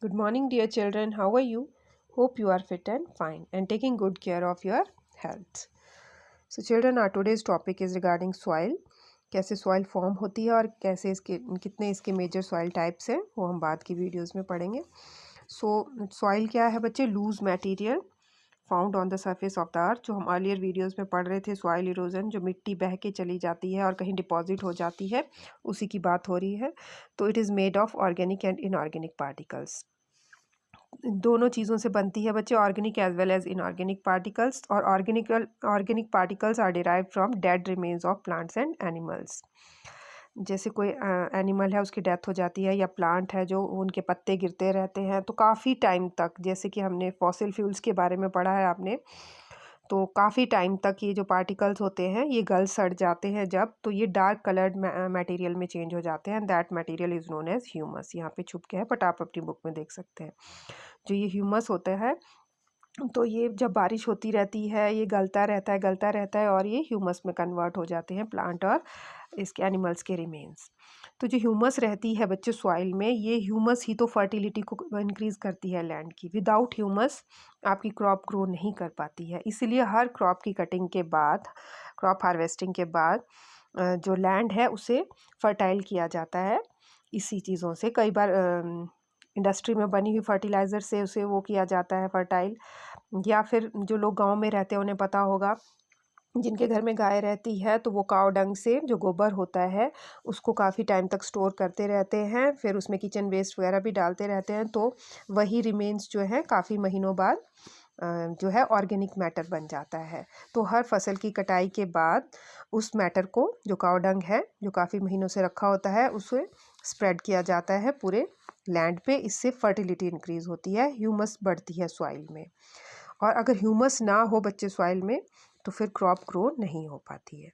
Good morning, dear children. How are you? Hope you are fit and fine and taking good care of your health. So, children, our today's topic is regarding soil. कैसे soil form होती है और कैसे इसके कितने इसके major soil types हैं वो हम बाद की वीडियोस में पढ़ेंगे. सॉइल क्या है बच्चे? Loose material found on the surface of the earth. जो हम अर्लियर वीडियोस में पढ़ रहे थे, सॉइल इरोजन, जो मिट्टी बह के चली जाती है और कहीं डिपॉजिट हो जाती है, उसी की बात हो रही है. तो it is made of organic and inorganic particles. दोनों चीज़ों से बनती है बच्चे, organic as well as inorganic particles. और organic particles are derive from dead remains of plants and animals. जैसे कोई एनिमल है, उसकी डेथ हो जाती है, या प्लांट है जो उनके पत्ते गिरते रहते हैं तो काफ़ी टाइम तक, जैसे कि हमने फॉसिल फ्यूल्स के बारे में पढ़ा है आपने, तो काफ़ी टाइम तक ये जो पार्टिकल्स होते हैं ये गल सड़ जाते हैं जब, तो ये डार्क कलर्ड मटेरियल में चेंज हो जाते हैं. That material is known as humus. यहाँ पे छुप के है बट आप अपनी बुक में देख सकते हैं. जो ये ह्यूमस होता है, तो ये जब बारिश होती रहती है ये गलता रहता है और ये ह्यूमस में कन्वर्ट हो जाते हैं प्लांट और इसके एनिमल्स के रिमेन्स. तो जो ह्यूमस रहती है बच्चे सॉइल में, ये ह्यूमस ही तो फर्टिलिटी को इंक्रीज़ करती है लैंड की. विदाउट ह्यूमस आपकी क्रॉप ग्रो नहीं कर पाती है. इसीलिए हर क्रॉप की कटिंग के बाद, क्रॉप हार्वेस्टिंग के बाद जो लैंड है उसे फर्टाइल किया जाता है इसी चीज़ों से. कई बार इंडस्ट्री में बनी हुई फर्टिलाइज़र से उसे वो किया जाता है फर्टाइल, या फिर जो लोग गांव में रहते हैं उन्हें पता होगा, जिनके घर में गाय रहती है तो वो काव डंग से जो गोबर होता है उसको काफ़ी टाइम तक स्टोर करते रहते हैं, फिर उसमें किचन वेस्ट वगैरह भी डालते रहते हैं, तो वही रिमेन्स जो है काफ़ी महीनों बाद जो है ऑर्गेनिक मैटर बन जाता है. तो हर फसल की कटाई के बाद उस मैटर को, जो काव डंग है जो काफ़ी महीनों से रखा होता है, उसे स्प्रेड किया जाता है पूरे लैंड पे. इससे फर्टिलिटी इंक्रीज़ होती है, ह्यूमस बढ़ती है सॉइल में. और अगर ह्यूमस ना हो बच्चे सॉइल में तो फिर क्रॉप ग्रो नहीं हो पाती है.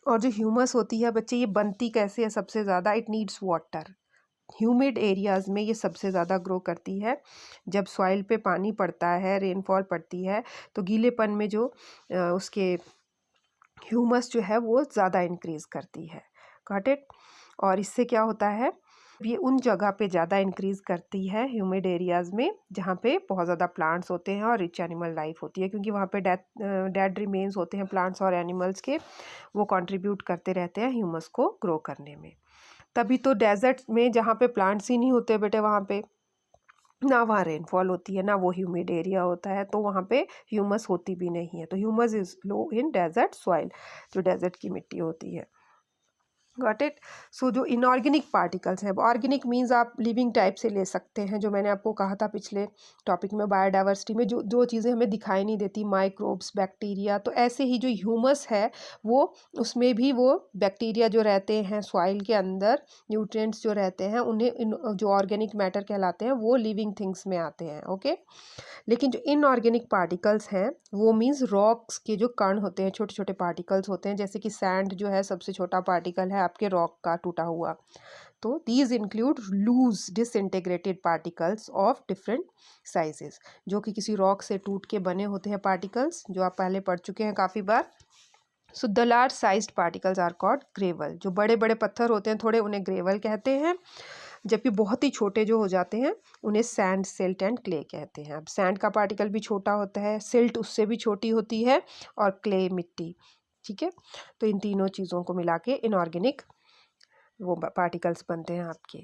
और जो ह्यूमस होती है बच्चे, ये बनती कैसे है? सबसे ज़्यादा it needs water. Humid areas में ये सबसे ज़्यादा ग्रो करती है. जब सॉइल पे पानी पड़ता है, रेनफॉल पड़ती है, तो गीलेपन में जो उसके ह्यूमस जो है वो ज़्यादा इंक्रीज़ करती है. Got it? और इससे क्या होता है, ये उन जगह पे ज़्यादा इंक्रीज़ करती है ह्यूमिड एरियाज़ में जहाँ पे बहुत ज़्यादा प्लांट्स होते हैं और रिच एनिमल लाइफ होती है, क्योंकि वहाँ पे डेड रिमेन्स होते हैं प्लांट्स और एनिमल्स के, वो कंट्रीब्यूट करते रहते हैं ह्यूमस को ग्रो करने में. तभी तो डेजर्ट में जहाँ पे प्लांट्स ही नहीं होते बेटे, वहाँ पे ना वहाँ रेनफॉल होती है, ना वो ह्यूमिड एरिया होता है, तो वहाँ पे ह्यूमस होती भी नहीं है. तो humus is low in desert soil, जो डेजर्ट की मिट्टी होती है. Got it? सो जो इनऑर्गेनिक पार्टिकल्स हैं, ऑर्गेनिक मीन्स आप लिविंग टाइप से ले सकते हैं, जो मैंने आपको कहा था पिछले टॉपिक में, बायोडाइवर्सिटी में जो जो चीज़ें हमें दिखाई नहीं देती, माइक्रोब्स, बैक्टीरिया, तो ऐसे ही जो ह्यूमस है वो, उसमें भी वो बैक्टीरिया जो रहते हैं सॉइल के अंदर, न्यूट्रिएंट्स जो रहते हैं, उन्हें जो ऑर्गेनिक मैटर कहलाते हैं वो लिविंग थिंग्स में आते हैं. ओके. लेकिन जो इनऑर्गेनिक पार्टिकल्स हैं वो मीन्स रॉक्स के जो कण होते हैं, छोटे छोटे पार्टिकल्स होते हैं, जैसे कि सैंड जो है सबसे छोटा पार्टिकल है आपके रॉक का टूटा हुआ. तो these include loose disintegrated particles of different sizes, जो कि किसी रॉक से टूट के बने होते हैं पार्टिकल्स, जो आप पहले पढ़ चुके हैं काफ़ी बार. So the large sized particles are called gravel. जो बड़े बड़े पत्थर होते हैं थोड़े, उन्हें ग्रेवल कहते हैं. जबकि बहुत ही छोटे जो हो जाते हैं उन्हें सैंड, सिल्ट एंड क्ले कहते हैं. अब सैंड का पार्टिकल भी छोटा होता है, सिल्ट उससे भी छोटी होती है, और क्ले मिट्टी. ठीक है. तो इन तीनों चीज़ों को मिला के इनऑर्गेनिक वो पार्टिकल्स बनते हैं आपके.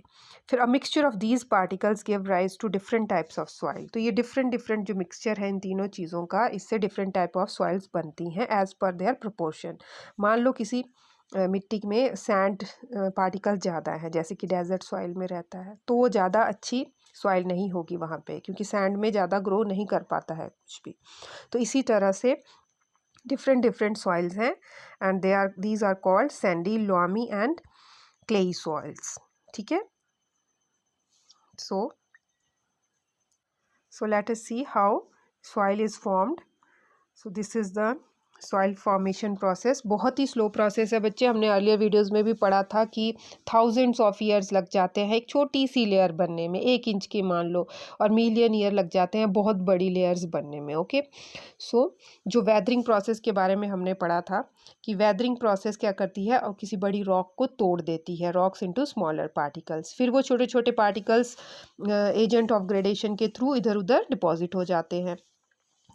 फिर a mixture of these particles give rise to different types of soil. तो ये डिफरेंट डिफरेंट जो मिक्सचर है इन तीनों चीज़ों का, इससे डिफरेंट टाइप ऑफ सॉइल्स बनती हैं एज पर देयर प्रोपोर्शन. मान लो किसी मिट्टी में सैंड पार्टिकल ज़्यादा है, जैसे कि डेजर्ट सॉइल में रहता है, तो वो ज़्यादा अच्छी सॉइल नहीं होगी वहाँ पे, क्योंकि सैंड में ज़्यादा ग्रो नहीं कर पाता है कुछ भी. तो इसी तरह से डिफरेंट डिफरेंट सॉइल्स हैं, and these are called sandy, loamy and clayey soils. ठीक है. So let us see how soil is formed. So this is the soil formation process बहुत ही स्लो प्रोसेस है बच्चे। हमने अर्लियर वीडियोस में भी पढ़ा था कि थाउजेंड्स ऑफ ईयर्स लग जाते हैं एक छोटी सी लेयर बनने में, 1 इंच की मान लो, और मिलियन ईयर लग जाते हैं बहुत बड़ी लेयर्स बनने में। ओके, सो जो वेदरिंग प्रोसेस के बारे में हमने पढ़ा था कि वेदरिंग प्रोसेस क्या करती है और किसी बड़ी रॉक को तोड़ देती है, रॉक्स इनटू स्मॉलर पार्टिकल्स। फिर वो छोटे छोटे पार्टिकल्स एजेंट ऑफ ग्रेडेशन के थ्रू इधर उधर डिपॉजिट हो जाते हैं।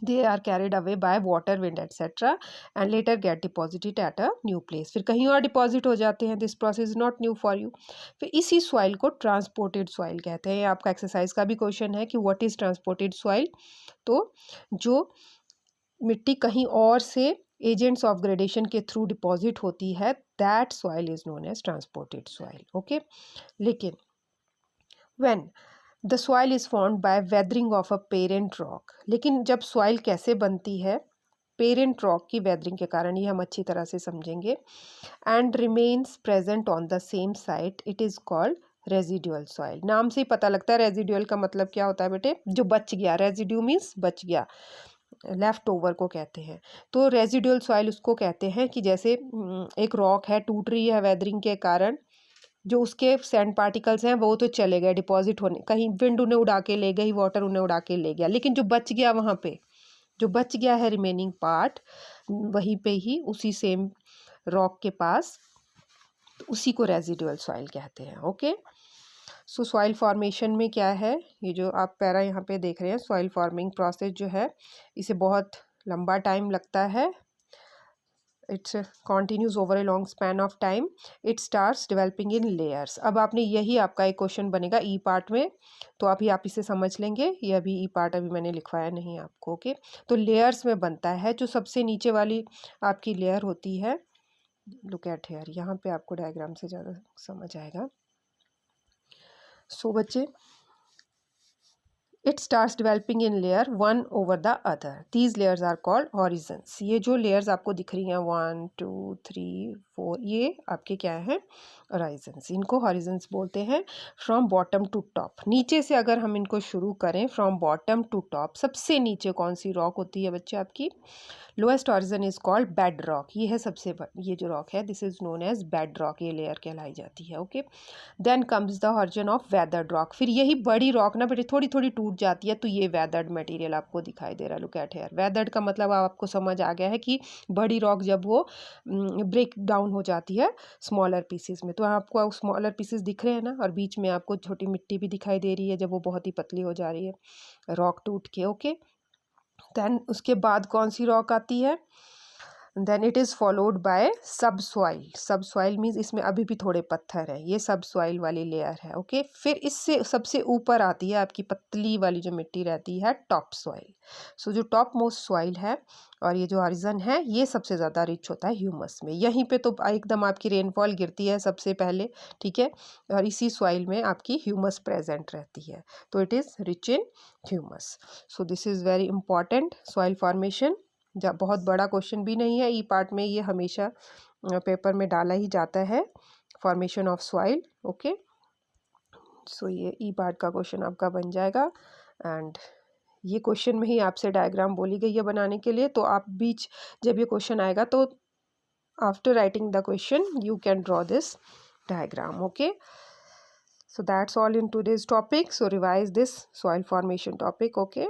They are carried away by water, wind, etc. and later get deposited at a new place. फिर कहीं और डिपॉजिट हो जाते हैं। This process is not new for you. फिर इसी सॉइल को ट्रांसपोर्टेड सॉइल कहते हैं। आपका एक्सरसाइज का भी क्वेश्चन है कि व्हाट इज ट्रांसपोर्टेड सॉइल। तो जो मिट्टी कहीं और से एजेंट्स ऑफ ग्रेडेशन के थ्रू डिपॉजिट होती है, that soil is known as transported soil. Okay, लेकिन when the soil is formed by weathering of a parent rock, लेकिन जब सॉइल कैसे बनती है, पेरेंट रॉक की वेदरिंग के कारण, ये हम अच्छी तरह से समझेंगे, and remains present on the same site, it is called residual soil. नाम से ही पता लगता है रेजिडुअल का मतलब क्या होता है बेटे, जो बच गया। रेजिड्यू मीन्स बच गया, लेफ्ट ओवर को कहते हैं। तो रेजिडुअल सॉइल उसको कहते हैं कि जैसे एक रॉक है, टूट रही है वेदरिंग के कारण, जो उसके सैंड पार्टिकल्स हैं वो तो चले गए डिपॉजिट होने, कहीं विंड उन्हें उड़ा के ले गई, वाटर उन्हें उड़ा के ले गया, लेकिन जो बच गया वहाँ पे, जो बच गया है रिमेनिंग पार्ट, वहीं पे ही उसी सेम रॉक के पास, तो उसी को रेजिडुअल सॉइल कहते हैं। ओके, सो सॉइल फॉर्मेशन में क्या है, ये जो आप पैरा यहाँ पे देख रहे हैं, सॉइल फॉर्मिंग प्रोसेस जो है, इसे बहुत लंबा टाइम लगता है। It continues over a long span of time. It starts developing in layers. अब आपने यही आपका एक क्वेश्चन बनेगा ई पार्ट में, तो अभी आप इसे समझ लेंगे। ये अभी ई पार्ट अभी मैंने लिखवाया नहीं आपको। ओके, तो लेयर्स में बनता है। जो सबसे नीचे वाली आपकी लेयर होती है, लुक एट हेयर, यहाँ पे आपको डायग्राम से ज़्यादा समझ आएगा। सो बच्चे, it starts developing in layer one over the other. These layers are called horizons. ये जो layers आपको दिख रही हैं 1 2 3 4, ये आपके क्या हैं, horizons। इनको horizons बोलते हैं। From bottom to top, नीचे से अगर हम इनको शुरू करें, from bottom to top, सबसे नीचे कौन सी रॉक होती है बच्चे आपकी, lowest horizon is called bed rock. ये है सबसे ये जो रॉक है, this is known as bed rock, ये लेयर कहलाई जाती है। Okay, then comes the horizon of weathered rock. फिर यही बड़ी रॉक ना बेटे थोड़ी थोड़ी टूट जाती है, तो ये वेदर्ड मटेरियल आपको दिखाई दे रहा है। लुक एट हेयर, वेदर्ड का मतलब आपको समझ आ गया है कि बड़ी रॉक जब वो ब्रेक डाउन हो जाती है स्मॉलर पीसेस में, तो आपको स्मॉलर पीसेस दिख रहे हैं ना, और बीच में आपको छोटी मिट्टी भी दिखाई दे रही है जब वो बहुत ही पतली हो जा रही है रॉक टूट के। ओके, देन उसके बाद कौन सी रॉक आती है, then it is followed by subsoil. Subsoil means इसमें अभी भी थोड़े पत्थर है, ये सब सॉइल वाली लेयर है। ओके, फिर इससे सबसे ऊपर आती है आपकी पतली वाली जो मिट्टी रहती है, टॉप सॉइल। सो जो टॉप मोस्ट सॉइल है और ये जो हॉरिजन है, ये सबसे ज़्यादा रिच होता है ह्यूमस में। यहीं पे तो एकदम आपकी रेनफॉल गिरती है सबसे पहले, ठीक है, और इसी सॉइल में आपकी ह्यूमस प्रेजेंट रहती है, तो it is rich in humus. So this is very important soil formation. जब बहुत बड़ा क्वेश्चन भी नहीं है ई पार्ट में, ये हमेशा पेपर में डाला ही जाता है, फॉर्मेशन ऑफ सॉइल। ओके, सो ये ई पार्ट का क्वेश्चन आपका बन जाएगा। एंड ये क्वेश्चन में ही आपसे डायग्राम बोली गई है बनाने के लिए, तो आप बीच जब ये क्वेश्चन आएगा तो after writing the question you can draw this diagram. Okay, so that's all in today's topic. So revise this soil formation topic. Okay.